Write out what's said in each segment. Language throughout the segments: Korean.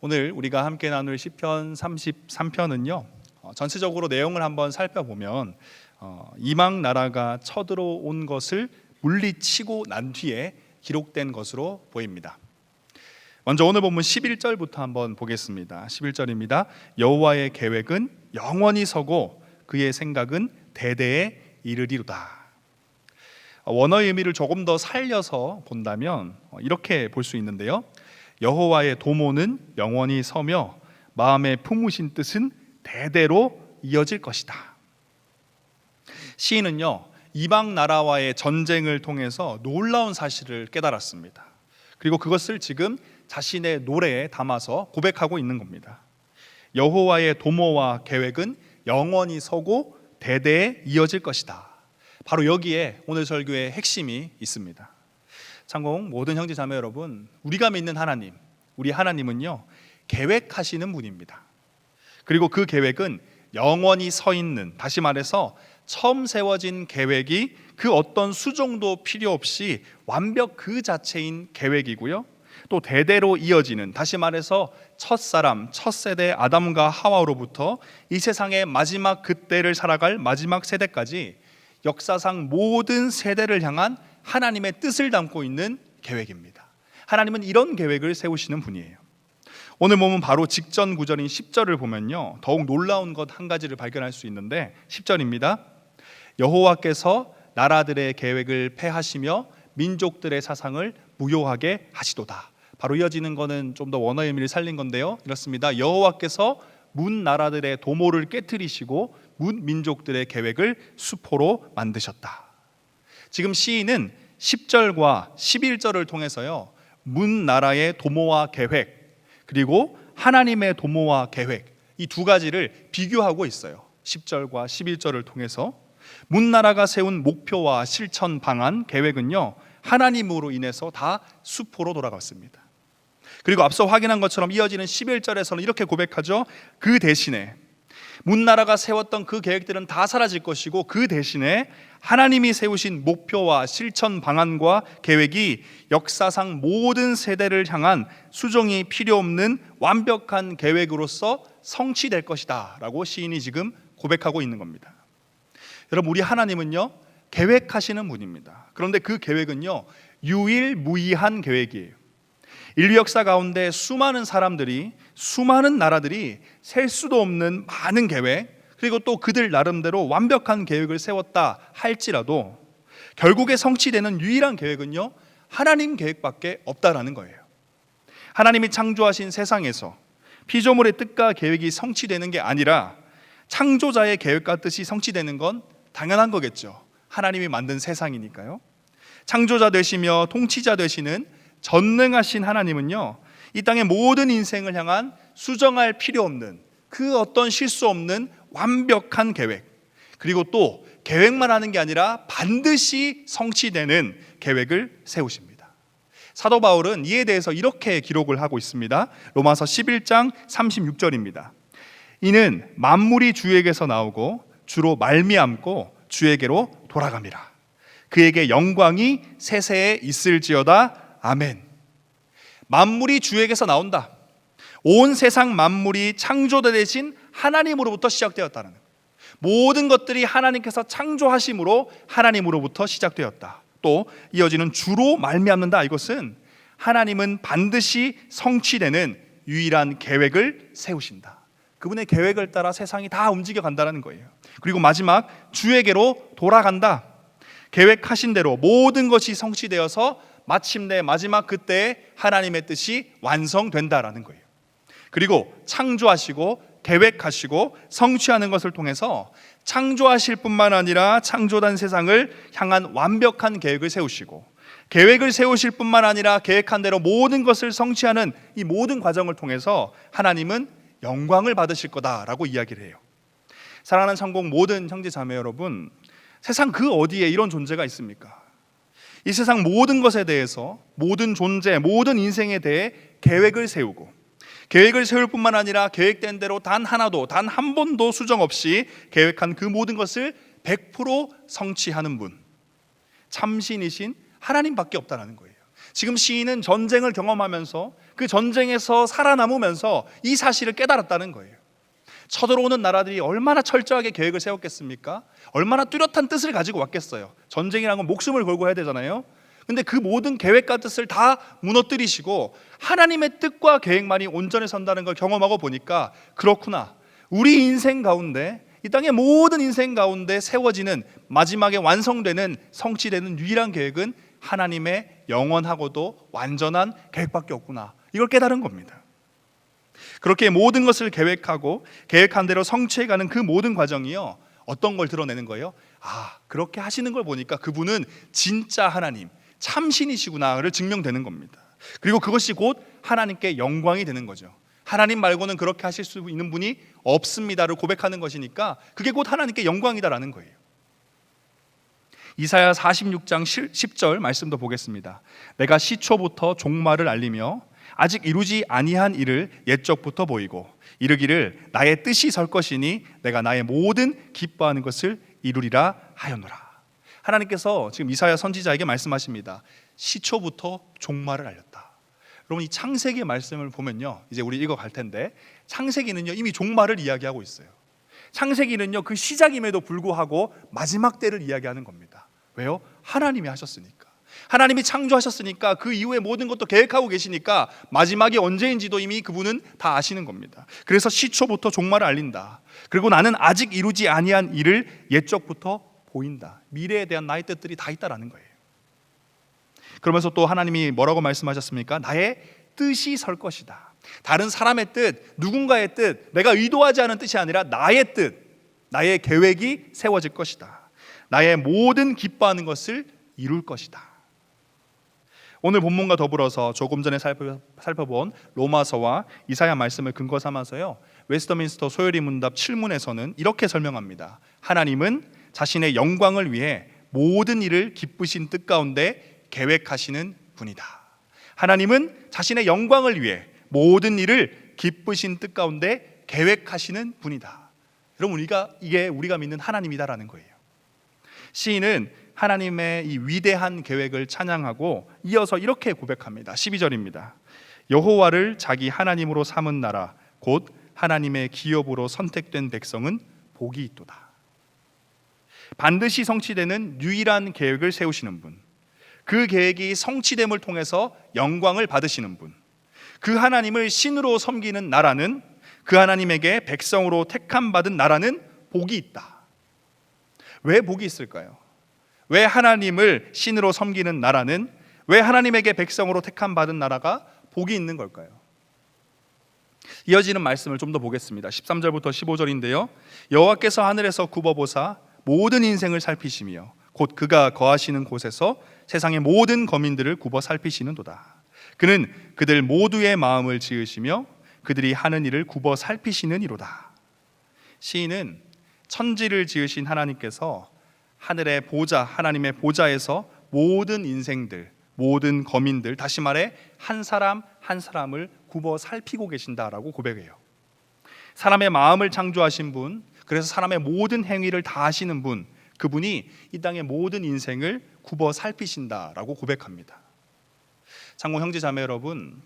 오늘 우리가 함께 나눌 시편 33편은요 전체적으로 내용을 한번 살펴보면 이방 나라가 쳐들어온 것을 물리치고 난 뒤에 기록된 것으로 보입니다. 먼저 오늘 본문 11절부터 한번 보겠습니다. 11절입니다. 여호와의 계획은 영원히 서고 그의 생각은 대대에 이르리로다. 원어의 의미를 조금 더 살려서 본다면 이렇게 볼 수 있는데요. 여호와의 도모는 영원히 서며 마음에 품으신 뜻은 대대로 이어질 것이다. 시인은요 이방 나라와의 전쟁을 통해서 놀라운 사실을 깨달았습니다. 그리고 그것을 지금 자신의 노래에 담아서 고백하고 있는 겁니다. 여호와의 도모와 계획은 영원히 서고 대대에 이어질 것이다. 바로 여기에 오늘 설교의 핵심이 있습니다. 참고 모든 형제 자매 여러분, 우리가 믿는 하나님, 우리 하나님은요 계획하시는 분입니다. 그리고 그 계획은 영원히 서 있는, 다시 말해서 처음 세워진 계획이 그 어떤 수정도 필요 없이 완벽 그 자체인 계획이고요, 또 대대로 이어지는, 다시 말해서 첫사람, 첫 세대 아담과 하와로부터 이 세상의 마지막 그때를 살아갈 마지막 세대까지 역사상 모든 세대를 향한 하나님의 뜻을 담고 있는 계획입니다. 하나님은 이런 계획을 세우시는 분이에요. 오늘 보면 바로 직전 구절인 10절을 보면요 더욱 놀라운 것 한 가지를 발견할 수 있는데 10절입니다. 여호와께서 나라들의 계획을 폐하시며 민족들의 사상을 무효하게 하시도다. 바로 이어지는 거는 좀 더 원어의 의미를 살린 건데요, 이렇습니다. 여호와께서 문 나라들의 도모를 깨트리시고 문 민족들의 계획을 수포로 만드셨다. 지금 시인은 10절과 11절을 통해서요 문 나라의 도모와 계획, 그리고 하나님의 도모와 계획, 이 두 가지를 비교하고 있어요. 10절과 11절을 통해서 문 나라가 세운 목표와 실천 방안, 계획은요 하나님으로 인해서 다 수포로 돌아갔습니다. 그리고 앞서 확인한 것처럼 이어지는 11절에서는 이렇게 고백하죠. 그 대신에 문 나라가 세웠던 그 계획들은 다 사라질 것이고, 그 대신에 하나님이 세우신 목표와 실천 방안과 계획이 역사상 모든 세대를 향한 수정이 필요 없는 완벽한 계획으로서 성취될 것이다 라고 시인이 지금 고백하고 있는 겁니다. 여러분, 우리 하나님은요 계획하시는 분입니다. 그런데 그 계획은요 유일무이한 계획이에요. 인류 역사 가운데 수많은 사람들이, 수많은 나라들이 셀 수도 없는 많은 계획, 그리고 또 그들 나름대로 완벽한 계획을 세웠다 할지라도 결국에 성취되는 유일한 계획은요 하나님 계획밖에 없다라는 거예요. 하나님이 창조하신 세상에서 피조물의 뜻과 계획이 성취되는 게 아니라 창조자의 계획과 뜻이 성취되는 건 당연한 거겠죠. 하나님이 만든 세상이니까요. 창조자 되시며 통치자 되시는 전능하신 하나님은요 이 땅의 모든 인생을 향한 수정할 필요 없는, 그 어떤 실수 없는 완벽한 계획, 그리고 또 계획만 하는 게 아니라 반드시 성취되는 계획을 세우십니다. 사도 바울은 이에 대해서 이렇게 기록을 하고 있습니다. 로마서 11장 36절입니다. 이는 만물이 주에게서 나오고 주로 말미암고 주에게로 돌아갑니다. 그에게 영광이 세세에 있을지어다. 아멘. 만물이 주에게서 나온다. 온 세상 만물이 창조되신 하나님으로부터 시작되었다는 거예요. 모든 것들이 하나님께서 창조하심으로 하나님으로부터 시작되었다. 또 이어지는 주로 말미암는다. 이것은 하나님은 반드시 성취되는 유일한 계획을 세우신다. 그분의 계획을 따라 세상이 다 움직여 간다는 거예요. 그리고 마지막 주에게로 돌아간다. 계획하신 대로 모든 것이 성취되어서 마침내 마지막 그때에 하나님의 뜻이 완성된다라는 거예요. 그리고 창조하시고 계획하시고 성취하는 것을 통해서 창조하실 뿐만 아니라 창조된 세상을 향한 완벽한 계획을 세우시고, 계획을 세우실 뿐만 아니라 계획한 대로 모든 것을 성취하는 이 모든 과정을 통해서 하나님은 영광을 받으실 거다라고 이야기를 해요. 사랑하는 참곡 모든 형제 자매 여러분, 세상 그 어디에 이런 존재가 있습니까? 이 세상 모든 것에 대해서, 모든 존재, 모든 인생에 대해 계획을 세우고, 계획을 세울 뿐만 아니라 계획된 대로 단 하나도, 단 한 번도 수정 없이 계획한 그 모든 것을 100% 성취하는 분, 참신이신 하나님밖에 없다는 거예요. 지금 시인은 전쟁을 경험하면서 그 전쟁에서 살아남으면서 이 사실을 깨달았다는 거예요. 쳐들어오는 나라들이 얼마나 철저하게 계획을 세웠겠습니까? 얼마나 뚜렷한 뜻을 가지고 왔겠어요. 전쟁이라는 건 목숨을 걸고 해야 되잖아요. 근데 그 모든 계획과 뜻을 다 무너뜨리시고 하나님의 뜻과 계획만이 온전히 선다는 걸 경험하고 보니까 그렇구나, 우리 인생 가운데, 이 땅의 모든 인생 가운데 세워지는, 마지막에 완성되는, 성취되는 유일한 계획은 하나님의 영원하고도 완전한 계획밖에 없구나, 이걸 깨달은 겁니다. 그렇게 모든 것을 계획하고 계획한 대로 성취해가는 그 모든 과정이요, 어떤 걸 드러내는 거예요? 그렇게 하시는 걸 보니까 그분은 진짜 하나님, 참신이시구나를 증명되는 겁니다. 그리고 그것이 곧 하나님께 영광이 되는 거죠. 하나님 말고는 그렇게 하실 수 있는 분이 없습니다를 고백하는 것이니까 그게 곧 하나님께 영광이다라는 거예요. 이사야 46장 10절 말씀도 보겠습니다. 내가 시초부터 종말을 알리며 아직 이루지 아니한 일을 옛적부터 보이고 이르기를 나의 뜻이 설 것이니 내가 나의 모든 기뻐하는 것을 이루리라 하였노라. 하나님께서 지금 이사야 선지자에게 말씀하십니다. 시초부터 종말을 알렸다. 여러분, 이 창세기의 말씀을 보면요, 이제 우리 읽어갈 텐데 창세기는요 이미 종말을 이야기하고 있어요. 창세기는요 그 시작임에도 불구하고 마지막 때를 이야기하는 겁니다. 왜요? 하나님이 하셨으니까. 하나님이 창조하셨으니까 그 이후에 모든 것도 계획하고 계시니까 마지막이 언제인지도 이미 그분은 다 아시는 겁니다. 그래서 시초부터 종말을 알린다. 그리고 나는 아직 이루지 아니한 일을 옛적부터 보인다. 미래에 대한 나의 뜻들이 다 있다라는 거예요. 그러면서 또 하나님이 뭐라고 말씀하셨습니까? 나의 뜻이 설 것이다. 다른 사람의 뜻, 누군가의 뜻, 내가 의도하지 않은 뜻이 아니라 나의 뜻, 나의 계획이 세워질 것이다. 나의 모든 기뻐하는 것을 이룰 것이다. 오늘 본문과 더불어서 조금 전에 살펴본 로마서와 이사야 말씀을 근거 삼아서요, 웨스터민스터 소요리 문답 7문에서는 이렇게 설명합니다. 하나님은 자신의 영광을 위해 모든 일을 기쁘신 뜻 가운데 계획하시는 분이다. 하나님은 자신의 영광을 위해 모든 일을 기쁘신 뜻 가운데 계획하시는 분이다. 여러분, 이게 우리가 믿는 하나님이다라는 거예요. 시인은 하나님의 이 위대한 계획을 찬양하고 이어서 이렇게 고백합니다. 12절입니다. 여호와를 자기 하나님으로 삼은 나라 곧 하나님의 기업으로 선택된 백성은 복이 있도다. 반드시 성취되는 유일한 계획을 세우시는 분, 그 계획이 성취됨을 통해서 영광을 받으시는 분, 그 하나님을 신으로 섬기는 나라는, 그 하나님에게 백성으로 택함받은 나라는 복이 있다. 왜 복이 있을까요? 왜 하나님을 신으로 섬기는 나라는, 왜 하나님에게 백성으로 택함받은 나라가 복이 있는 걸까요? 이어지는 말씀을 좀 더 보겠습니다. 13절부터 15절인데요. 여호와께서 하늘에서 굽어보사 모든 인생을 살피시며 곧 그가 거하시는 곳에서 세상의 모든 거민들을 굽어 살피시는도다. 그는 그들 모두의 마음을 지으시며 그들이 하는 일을 굽어 살피시는 이로다. 시인은 천지를 지으신 하나님께서 하늘의 보좌, 하나님의 보좌에서 모든 인생들, 모든 거민들, 다시 말해 한 사람 한 사람을 굽어 살피고 계신다라고 고백해요. 사람의 마음을 창조하신 분, 그래서 사람의 모든 행위를 다 하시는 분, 그분이 이 땅의 모든 인생을 굽어 살피신다라고 고백합니다. 장로 형제 자매 여러분,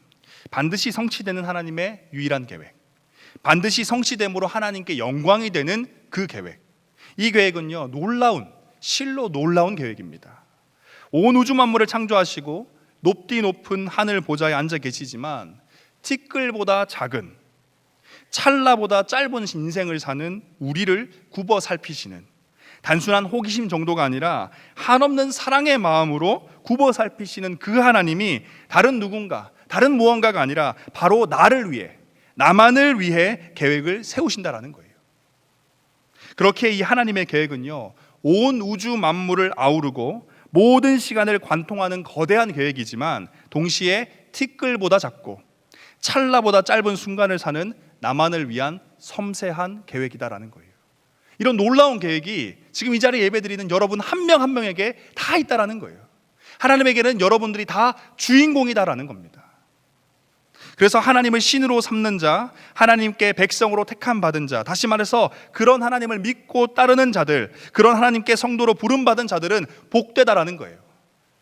반드시 성취되는 하나님의 유일한 계획, 반드시 성취됨으로 하나님께 영광이 되는 그 계획, 이 계획은요 실로 놀라운 계획입니다. 온 우주 만물을 창조하시고 높디 높은 하늘 보좌에 앉아 계시지만 티끌보다 작은, 찰나보다 짧은 인생을 사는 우리를 굽어 살피시는, 단순한 호기심 정도가 아니라 한없는 사랑의 마음으로 굽어 살피시는 그 하나님이 다른 누군가, 다른 무언가가 아니라 바로 나를 위해, 나만을 위해 계획을 세우신다라는 거예요. 그렇게 이 하나님의 계획은요 온 우주 만물을 아우르고 모든 시간을 관통하는 거대한 계획이지만 동시에 티끌보다 작고 찰나보다 짧은 순간을 사는 나만을 위한 섬세한 계획이다라는 거예요. 이런 놀라운 계획이 지금 이 자리에 예배드리는 여러분 한 명 한 명에게 다 있다라는 거예요. 하나님에게는 여러분들이 다 주인공이다라는 겁니다. 그래서 하나님을 신으로 삼는 자, 하나님께 백성으로 택함 받은 자, 다시 말해서 그런 하나님을 믿고 따르는 자들, 그런 하나님께 성도로 부름받은 자들은 복되다라는 거예요.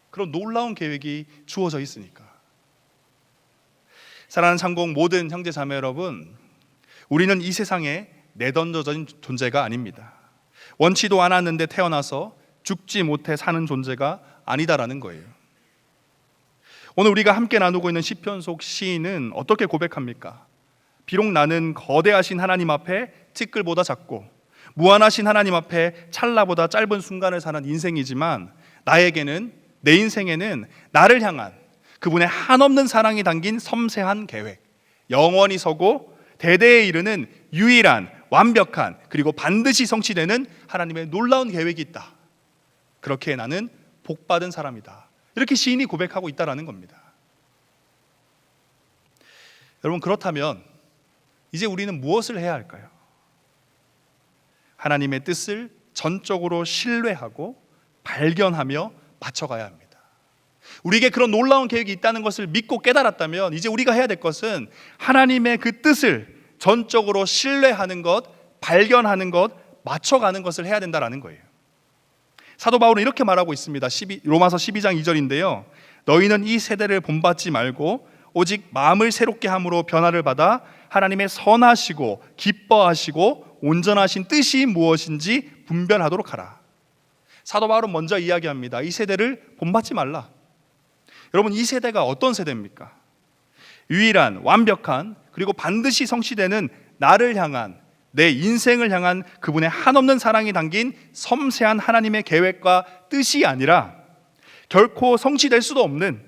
그런 놀라운 계획이 주어져 있으니까. 사랑하는 창공 모든 형제 자매 여러분, 우리는 이 세상에 내던져진 존재가 아닙니다. 원치도 않았는데 태어나서 죽지 못해 사는 존재가 아니다라는 거예요. 오늘 우리가 함께 나누고 있는 시편 속 시인은 어떻게 고백합니까? 비록 나는 거대하신 하나님 앞에 티끌보다 작고 무한하신 하나님 앞에 찰나보다 짧은 순간을 사는 인생이지만 나에게는, 내 인생에는 나를 향한 그분의 한없는 사랑이 담긴 섬세한 계획, 영원히 서고 대대에 이르는 유일한 완벽한 그리고 반드시 성취되는 하나님의 놀라운 계획이 있다. 그렇게 나는 복받은 사람이다. 이렇게 시인이 고백하고 있다는 겁니다. 여러분, 그렇다면 이제 우리는 무엇을 해야 할까요? 하나님의 뜻을 전적으로 신뢰하고 발견하며 맞춰가야 합니다. 우리에게 그런 놀라운 계획이 있다는 것을 믿고 깨달았다면 이제 우리가 해야 될 것은 하나님의 그 뜻을 전적으로 신뢰하는 것, 발견하는 것, 맞춰가는 것을 해야 된다는 거예요. 사도 바울은 이렇게 말하고 있습니다. 로마서 12장 2절인데요. 너희는 이 세대를 본받지 말고 오직 마음을 새롭게 함으로 변화를 받아 하나님의 선하시고 기뻐하시고 온전하신 뜻이 무엇인지 분별하도록 하라. 사도 바울은 먼저 이야기합니다. 이 세대를 본받지 말라. 여러분, 이 세대가 어떤 세대입니까? 유일한, 완벽한, 그리고 반드시 성취되는 나를 향한, 내 인생을 향한 그분의 한없는 사랑이 담긴 섬세한 하나님의 계획과 뜻이 아니라 결코 성취될 수도 없는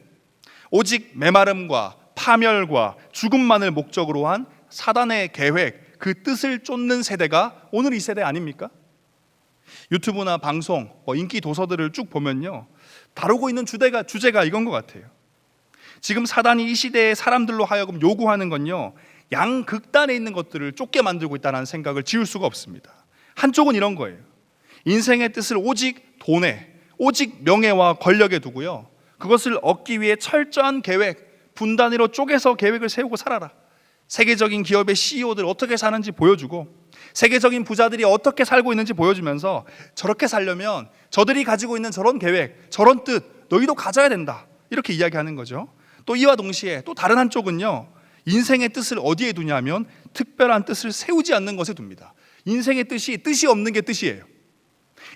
오직 메마름과 파멸과 죽음만을 목적으로 한 사단의 계획, 그 뜻을 쫓는 세대가 오늘 이 세대 아닙니까? 유튜브나 방송, 인기 도서들을 쭉 보면요, 다루고 있는 주제가 이건 것 같아요. 지금 사단이 이 시대의 사람들로 하여금 요구하는 건요, 양극단에 있는 것들을 쫓게 만들고 있다는 생각을 지울 수가 없습니다. 한쪽은 이런 거예요. 인생의 뜻을 오직 돈에, 오직 명예와 권력에 두고요, 그것을 얻기 위해 철저한 계획, 분단위로 쪼개서 계획을 세우고 살아라. 세계적인 기업의 CEO들 어떻게 사는지 보여주고, 세계적인 부자들이 어떻게 살고 있는지 보여주면서 저렇게 살려면 저들이 가지고 있는 저런 계획, 저런 뜻 너희도 가져야 된다, 이렇게 이야기하는 거죠. 또 이와 동시에 또 다른 한쪽은요, 인생의 뜻을 어디에 두냐면 특별한 뜻을 세우지 않는 것에 둡니다. 인생의 뜻이 없는 게 뜻이에요.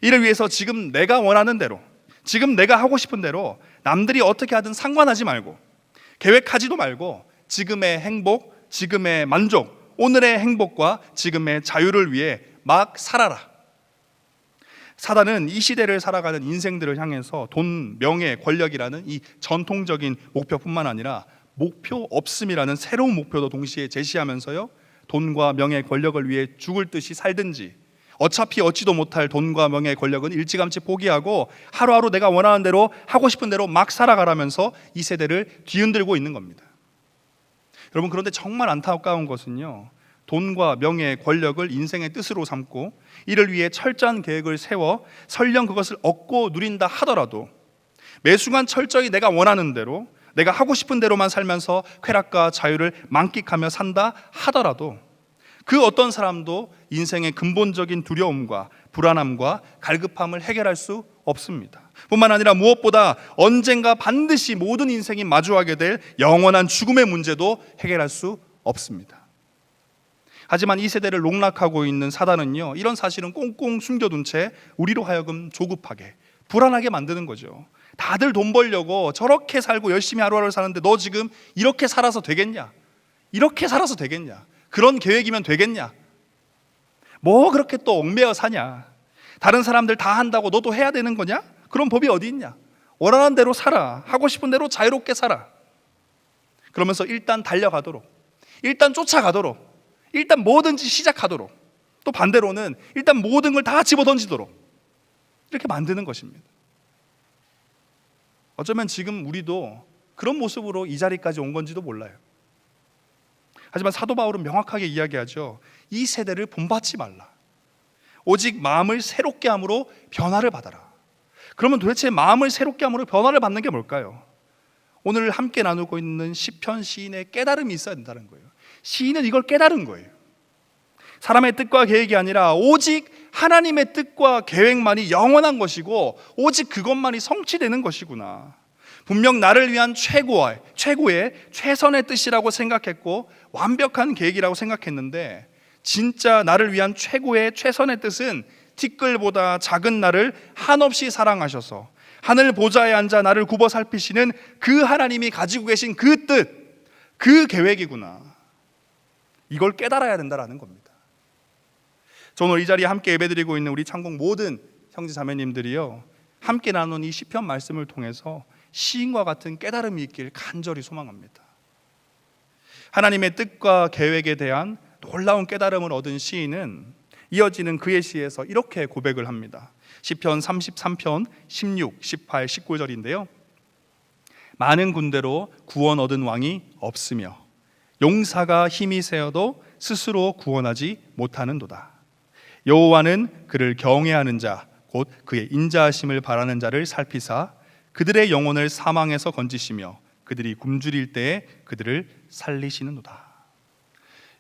이를 위해서 지금 내가 원하는 대로, 지금 내가 하고 싶은 대로 남들이 어떻게 하든 상관하지 말고, 계획하지도 말고 지금의 행복, 지금의 만족, 오늘의 행복과 지금의 자유를 위해 막 살아라. 사단은 이 시대를 살아가는 인생들을 향해서 돈, 명예, 권력이라는 이 전통적인 목표뿐만 아니라 목표 없음이라는 새로운 목표도 동시에 제시하면서요, 돈과 명예, 권력을 위해 죽을 듯이 살든지, 어차피 얻지도 못할 돈과 명예, 권력은 일찌감치 포기하고 하루하루 내가 원하는 대로, 하고 싶은 대로 막 살아가라면서 이 세대를 뒤흔들고 있는 겁니다. 여러분, 그런데 정말 안타까운 것은요, 돈과 명예, 권력을 인생의 뜻으로 삼고 이를 위해 철저한 계획을 세워 설령 그것을 얻고 누린다 하더라도 매 순간 철저히 내가 원하는 대로, 내가 하고 싶은 대로만 살면서 쾌락과 자유를 만끽하며 산다 하더라도 그 어떤 사람도 인생의 근본적인 두려움과 불안함과 갈급함을 해결할 수 없습니다. 뿐만 아니라 무엇보다 언젠가 반드시 모든 인생이 마주하게 될 영원한 죽음의 문제도 해결할 수 없습니다. 하지만 이 세대를 농락하고 있는 사단은요, 이런 사실은 꽁꽁 숨겨둔 채 우리로 하여금 조급하게, 불안하게 만드는 거죠. 다들 돈 벌려고 저렇게 살고 열심히 하루하루 사는데 너 지금 이렇게 살아서 되겠냐? 이렇게 살아서 되겠냐? 그런 계획이면 되겠냐? 뭐 그렇게 또 얽매여 사냐? 다른 사람들 다 한다고 너도 해야 되는 거냐? 그런 법이 어디 있냐? 원하는 대로 살아. 하고 싶은 대로 자유롭게 살아. 그러면서 일단 달려가도록, 일단 쫓아가도록, 일단 뭐든지 시작하도록, 또 반대로는 일단 모든 걸 다 집어던지도록 이렇게 만드는 것입니다. 어쩌면 지금 우리도 그런 모습으로 이 자리까지 온 건지도 몰라요. 하지만 사도 바울은 명확하게 이야기하죠. 이 세대를 본받지 말라. 오직 마음을 새롭게 함으로 변화를 받아라. 그러면 도대체 마음을 새롭게 함으로 변화를 받는 게 뭘까요? 오늘 함께 나누고 있는 시편 시인의 깨달음이 있어야 된다는 거예요. 시인은 이걸 깨달은 거예요. 사람의 뜻과 계획이 아니라 오직 하나님의 뜻과 계획만이 영원한 것이고 오직 그것만이 성취되는 것이구나. 분명 나를 위한 최고의 최선의 뜻이라고 생각했고 완벽한 계획이라고 생각했는데, 진짜 나를 위한 최고의 최선의 뜻은 티끌보다 작은 나를 한없이 사랑하셔서 하늘 보좌에 앉아 나를 굽어 살피시는 그 하나님이 가지고 계신 그 뜻, 그 계획이구나. 이걸 깨달아야 된다는 겁니다. 저는 오늘 이 자리에 함께 예배드리고 있는 우리 창공 모든 형제 자매님들이요, 함께 나눈 이 시편 말씀을 통해서 시인과 같은 깨달음이 있길 간절히 소망합니다. 하나님의 뜻과 계획에 대한 놀라운 깨달음을 얻은 시인은 이어지는 그의 시에서 이렇게 고백을 합니다. 시편 33편 16, 18, 19절인데요. 많은 군대로 구원 얻은 왕이 없으며 용사가 힘이 세어도 스스로 구원하지 못하는도다. 여호와는 그를 경외하는 자, 곧 그의 인자하심을 바라는 자를 살피사 그들의 영혼을 사망에서 건지시며 그들이 굶주릴 때에 그들을 살리시는도다.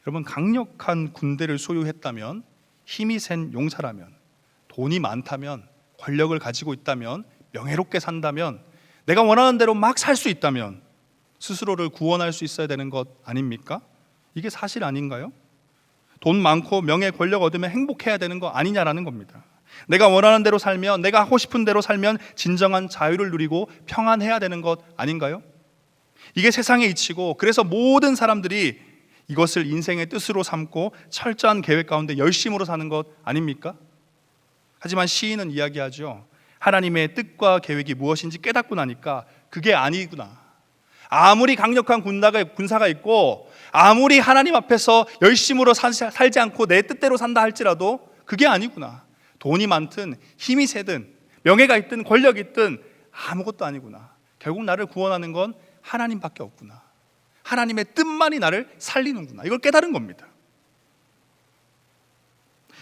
여러분, 강력한 군대를 소유했다면, 힘이 센 용사라면, 돈이 많다면, 권력을 가지고 있다면, 명예롭게 산다면, 내가 원하는 대로 막 살 수 있다면 스스로를 구원할 수 있어야 되는 것 아닙니까? 이게 사실 아닌가요? 돈 많고 명예 권력 얻으면 행복해야 되는 거 아니냐라는 겁니다. 내가 원하는 대로 살면, 내가 하고 싶은 대로 살면 진정한 자유를 누리고 평안해야 되는 것 아닌가요? 이게 세상의 이치고, 그래서 모든 사람들이 이것을 인생의 뜻으로 삼고 철저한 계획 가운데 열심으로 사는 것 아닙니까? 하지만 시인은 이야기하죠. 하나님의 뜻과 계획이 무엇인지 깨닫고 나니까 그게 아니구나. 아무리 강력한 군사가 있고 아무리 하나님 앞에서 열심으로 살지 않고 내 뜻대로 산다 할지라도 그게 아니구나. 돈이 많든 힘이 세든 명예가 있든 권력이 있든 아무것도 아니구나. 결국 나를 구원하는 건 하나님밖에 없구나. 하나님의 뜻만이 나를 살리는구나. 이걸 깨달은 겁니다.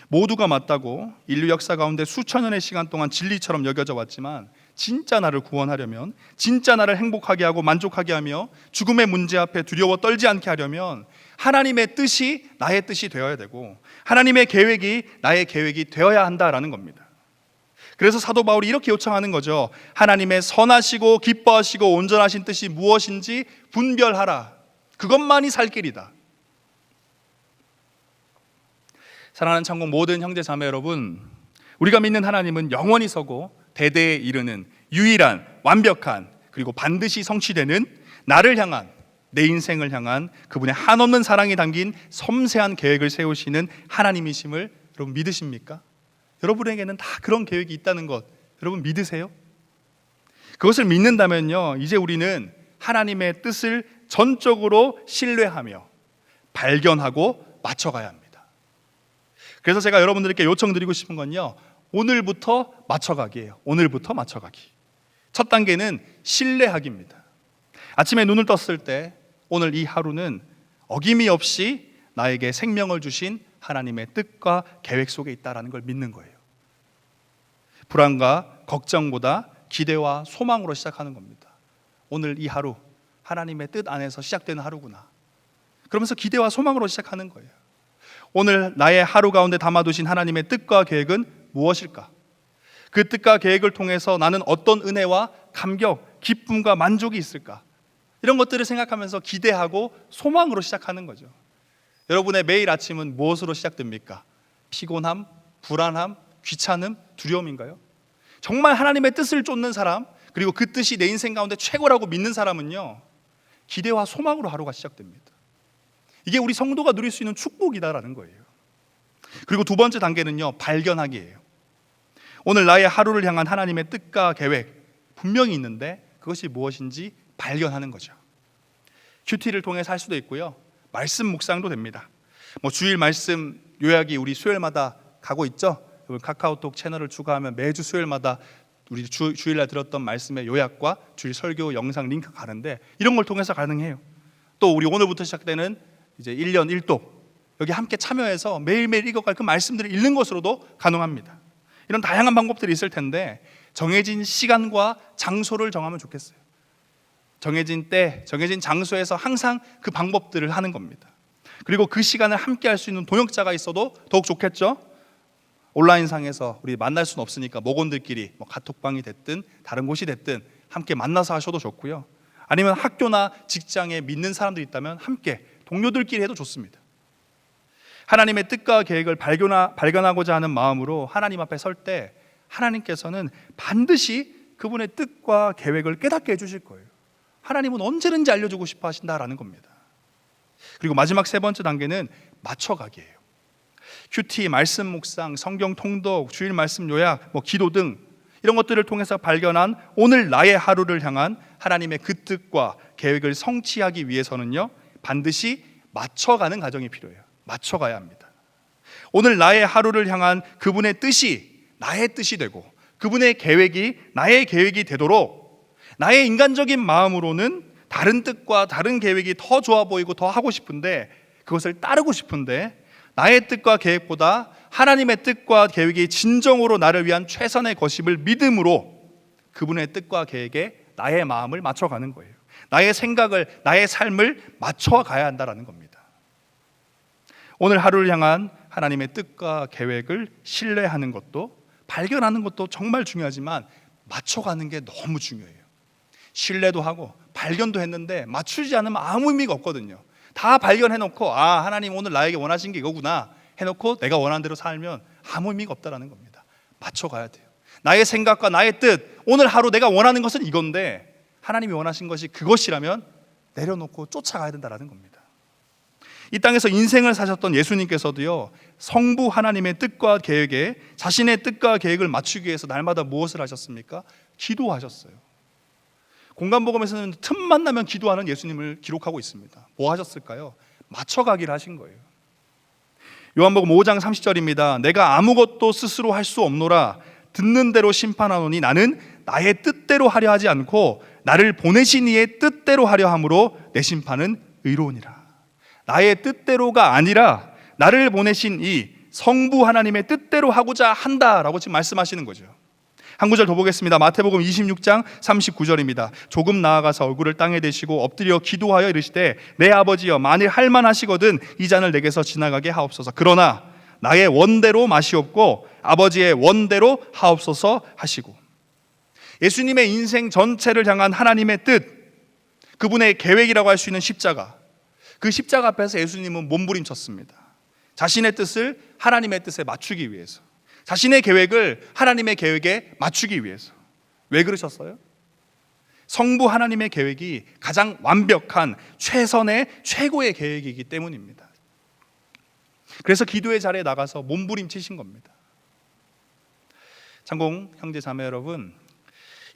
모두가 맞다고 인류 역사 가운데 수천 년의 시간 동안 진리처럼 여겨져 왔지만, 진짜 나를 구원하려면, 진짜 나를 행복하게 하고 만족하게 하며 죽음의 문제 앞에 두려워 떨지 않게 하려면 하나님의 뜻이 나의 뜻이 되어야 되고 하나님의 계획이 나의 계획이 되어야 한다라는 겁니다. 그래서 사도 바울이 이렇게 요청하는 거죠. 하나님의 선하시고 기뻐하시고 온전하신 뜻이 무엇인지 분별하라. 그것만이 살 길이다. 사랑하는 창공 모든 형제 자매 여러분, 우리가 믿는 하나님은 영원히 서고 대대에 이르는 유일한 완벽한, 그리고 반드시 성취되는 나를 향한, 내 인생을 향한 그분의 한없는 사랑이 담긴 섬세한 계획을 세우시는 하나님이심을 여러분 믿으십니까? 여러분에게는 다 그런 계획이 있다는 것 여러분 믿으세요? 그것을 믿는다면요, 이제 우리는 하나님의 뜻을 전적으로 신뢰하며 발견하고 맞춰가야 합니다. 그래서 제가 여러분들께 요청드리고 싶은 건요, 오늘부터 맞춰가기예요. 오늘부터 맞춰가기. 첫 단계는 신뢰하기입니다. 아침에 눈을 떴을 때 오늘 이 하루는 어김이 없이 나에게 생명을 주신 하나님의 뜻과 계획 속에 있다는 걸 믿는 거예요. 불안과 걱정보다 기대와 소망으로 시작하는 겁니다. 오늘 이 하루 하나님의 뜻 안에서 시작되는 하루구나. 그러면서 기대와 소망으로 시작하는 거예요. 오늘 나의 하루 가운데 담아두신 하나님의 뜻과 계획은 무엇일까? 그 뜻과 계획을 통해서 나는 어떤 은혜와 감격, 기쁨과 만족이 있을까? 이런 것들을 생각하면서 기대하고 소망으로 시작하는 거죠. 여러분의 매일 아침은 무엇으로 시작됩니까? 피곤함, 불안함, 귀찮음, 두려움인가요? 정말 하나님의 뜻을 쫓는 사람, 그리고 그 뜻이 내 인생 가운데 최고라고 믿는 사람은요, 기대와 소망으로 하루가 시작됩니다. 이게 우리 성도가 누릴 수 있는 축복이다라는 거예요. 그리고 두 번째 단계는요, 발견하기예요. 오늘 나의 하루를 향한 하나님의 뜻과 계획 분명히 있는데 그것이 무엇인지 발견하는 거죠. 큐티를 통해서 할 수도 있고요, 말씀 묵상도 됩니다. 주일 말씀 요약이 우리 수요일마다 가고 있죠. 카카오톡 채널을 추가하면 매주 수요일마다 우리 주일날 들었던 말씀의 요약과 주일 설교 영상 링크 가는데, 이런 걸 통해서 가능해요. 또 우리 오늘부터 시작되는 이제 1년 1독, 여기 함께 참여해서 매일매일 읽어갈 그 말씀들을 읽는 것으로도 가능합니다. 이런 다양한 방법들이 있을 텐데 정해진 시간과 장소를 정하면 좋겠어요. 정해진 때, 정해진 장소에서 항상 그 방법들을 하는 겁니다. 그리고 그 시간을 함께 할 수 있는 동역자가 있어도 더욱 좋겠죠. 온라인상에서 우리 만날 수는 없으니까 목원들끼리 카톡방이 됐든 다른 곳이 됐든 함께 만나서 하셔도 좋고요. 아니면 학교나 직장에 믿는 사람들이 있다면 함께 동료들끼리 해도 좋습니다. 하나님의 뜻과 계획을 발견하고자 하는 마음으로 하나님 앞에 설 때 하나님께서는 반드시 그분의 뜻과 계획을 깨닫게 해주실 거예요. 하나님은 언제든지 알려주고 싶어 하신다라는 겁니다. 그리고 마지막 세 번째 단계는 맞춰가기예요. 큐티, 말씀 묵상, 성경 통독, 주일 말씀 요약, 기도 등 이런 것들을 통해서 발견한 오늘 나의 하루를 향한 하나님의 그 뜻과 계획을 성취하기 위해서는요, 반드시 맞춰가는 과정이 필요해요. 맞춰가야 합니다. 오늘 나의 하루를 향한 그분의 뜻이 나의 뜻이 되고 그분의 계획이 나의 계획이 되도록 나의 인간적인 마음으로는 다른 뜻과 다른 계획이 더 좋아 보이고 더 하고 싶은데, 그것을 따르고 싶은데, 나의 뜻과 계획보다 하나님의 뜻과 계획이 진정으로 나를 위한 최선의 것임을 믿음으로 그분의 뜻과 계획에 나의 마음을 맞춰가는 거예요. 나의 생각을, 나의 삶을 맞춰가야 한다는 겁니다. 오늘 하루를 향한 하나님의 뜻과 계획을 신뢰하는 것도, 발견하는 것도 정말 중요하지만 맞춰가는 게 너무 중요해요. 신뢰도 하고 발견도 했는데 맞추지 않으면 아무 의미가 없거든요. 다 발견해놓고 하나님 오늘 나에게 원하신 게 이거구나 해놓고 내가 원하는 대로 살면 아무 의미가 없다는 겁니다. 맞춰가야 돼요. 나의 생각과 나의 뜻, 오늘 하루 내가 원하는 것은 이건데 하나님이 원하신 것이 그것이라면 내려놓고 쫓아가야 된다는 겁니다. 이 땅에서 인생을 사셨던 예수님께서도요, 성부 하나님의 뜻과 계획에 자신의 뜻과 계획을 맞추기 위해서 날마다 무엇을 하셨습니까? 기도하셨어요. 공간복음에서는 틈만 나면 기도하는 예수님을 기록하고 있습니다. 뭐 하셨을까요? 맞춰가기를 하신 거예요. 요한복음 5장 30절입니다. 내가 아무것도 스스로 할 수 없노라. 듣는 대로 심판하노니 나는 나의 뜻대로 하려 하지 않고 나를 보내신 이의 뜻대로 하려 함으로 내 심판은 의로우니라. 나의 뜻대로가 아니라 나를 보내신 이 성부 하나님의 뜻대로 하고자 한다라고 지금 말씀하시는 거죠. 한 구절 더 보겠습니다. 마태복음 26장 39절입니다. 조금 나아가서 얼굴을 땅에 대시고 엎드려 기도하여 이르시되 내 아버지여, 만일 할만하시거든 이 잔을 내게서 지나가게 하옵소서. 그러나 나의 원대로 마시옵고 아버지의 원대로 하옵소서 하시고, 예수님의 인생 전체를 향한 하나님의 뜻, 그분의 계획이라고 할 수 있는 십자가, 그 십자가 앞에서 예수님은 몸부림쳤습니다. 자신의 뜻을 하나님의 뜻에 맞추기 위해서, 자신의 계획을 하나님의 계획에 맞추기 위해서. 왜 그러셨어요? 성부 하나님의 계획이 가장 완벽한 최선의 최고의 계획이기 때문입니다. 그래서 기도의 자리에 나가서 몸부림치신 겁니다. 창공 형제 자매 여러분,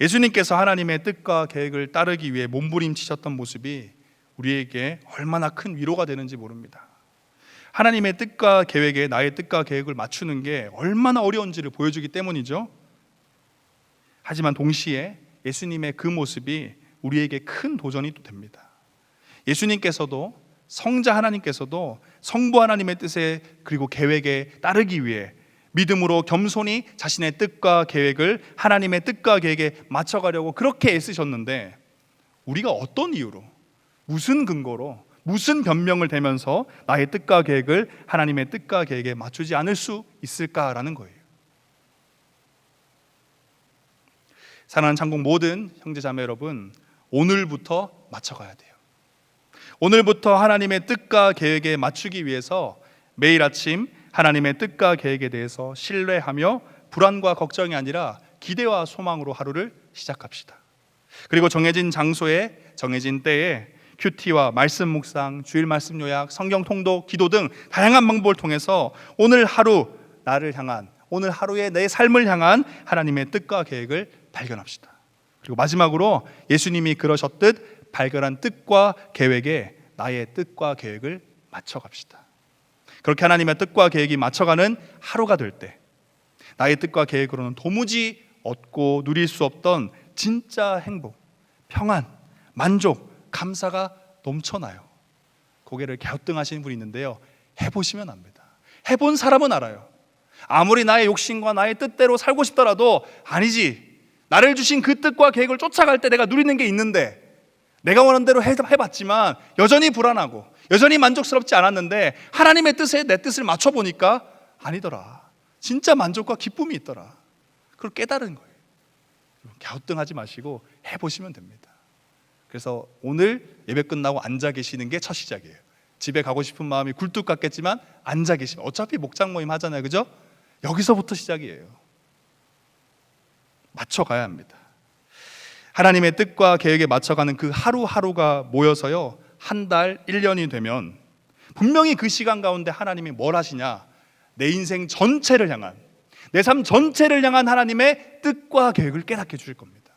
예수님께서 하나님의 뜻과 계획을 따르기 위해 몸부림치셨던 모습이 우리에게 얼마나 큰 위로가 되는지 모릅니다. 하나님의 뜻과 계획에 나의 뜻과 계획을 맞추는 게 얼마나 어려운지를 보여주기 때문이죠. 하지만 동시에 예수님의 그 모습이 우리에게 큰 도전이 또 됩니다. 예수님께서도, 성자 하나님께서도 성부 하나님의 뜻에 그리고 계획에 따르기 위해 믿음으로 겸손히 자신의 뜻과 계획을 하나님의 뜻과 계획에 맞춰가려고 그렇게 애쓰셨는데, 우리가 어떤 이유로, 무슨 근거로, 무슨 변명을 대면서 나의 뜻과 계획을 하나님의 뜻과 계획에 맞추지 않을 수 있을까라는 거예요. 사랑하는 창공 모든 형제 자매 여러분, 오늘부터 맞춰가야 돼요. 오늘부터 하나님의 뜻과 계획에 맞추기 위해서 매일 아침 하나님의 뜻과 계획에 대해서 신뢰하며 불안과 걱정이 아니라 기대와 소망으로 하루를 시작합시다. 그리고 정해진 장소에 정해진 때에 큐티와 말씀 묵상, 주일 말씀 요약, 성경 통독, 기도 등 다양한 방법을 통해서 오늘 하루 나를 향한, 오늘 하루의 내 삶을 향한 하나님의 뜻과 계획을 발견합시다. 그리고 마지막으로 예수님이 그러셨듯 발견한 뜻과 계획에 나의 뜻과 계획을 맞춰갑시다. 그렇게 하나님의 뜻과 계획이 맞춰가는 하루가 될 때 나의 뜻과 계획으로는 도무지 얻고 누릴 수 없던 진짜 행복, 평안, 만족, 감사가 넘쳐나요. 고개를 갸우뚱하시는 분이 있는데요, 해보시면 압니다. 해본 사람은 알아요. 아무리 나의 욕심과 나의 뜻대로 살고 싶더라도 아니지, 나를 주신 그 뜻과 계획을 쫓아갈 때 내가 누리는 게 있는데, 내가 원하는 대로 해봤지만 여전히 불안하고 여전히 만족스럽지 않았는데 하나님의 뜻에 내 뜻을 맞춰보니까 아니더라. 진짜 만족과 기쁨이 있더라. 그걸 깨달은 거예요. 갸우뚱하지 마시고 해보시면 됩니다. 그래서 오늘 예배 끝나고 앉아 계시는 게 첫 시작이에요. 집에 가고 싶은 마음이 굴뚝 같겠지만 앉아 계시면, 어차피 목장 모임 하잖아요, 그죠? 여기서부터 시작이에요. 맞춰가야 합니다. 하나님의 뜻과 계획에 맞춰가는 그 하루하루가 모여서요, 한 달, 1년이 되면 분명히 그 시간 가운데 하나님이 뭘 하시냐, 내 인생 전체를 향한, 내 삶 전체를 향한 하나님의 뜻과 계획을 깨닫게 해주실 겁니다.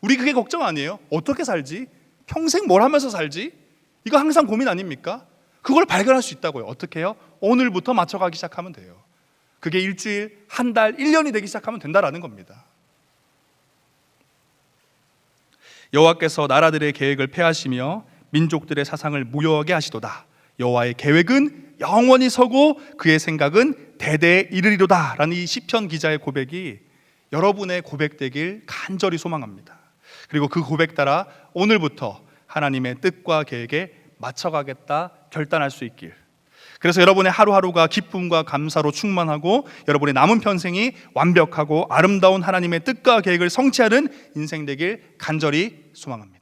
우리 그게 걱정 아니에요? 어떻게 살지? 평생 뭘 하면서 살지? 이거 항상 고민 아닙니까? 그걸 발견할 수 있다고요. 어떻게 해요? 오늘부터 맞춰가기 시작하면 돼요. 그게 일주일, 한 달, 1년이 되기 시작하면 된다라는 겁니다. 여호와께서 나라들의 계획을 폐하시며 민족들의 사상을 무효하게 하시도다. 여호와의 계획은 영원히 서고 그의 생각은 대대에 이르리로다 라는 이 시편 기자의 고백이 여러분의 고백되길 간절히 소망합니다. 그리고 그 고백 따라 오늘부터 하나님의 뜻과 계획에 맞춰가겠다 결단할 수 있길, 그래서 여러분의 하루하루가 기쁨과 감사로 충만하고 여러분의 남은 평생이 완벽하고 아름다운 하나님의 뜻과 계획을 성취하는 인생 되길 간절히 소망합니다.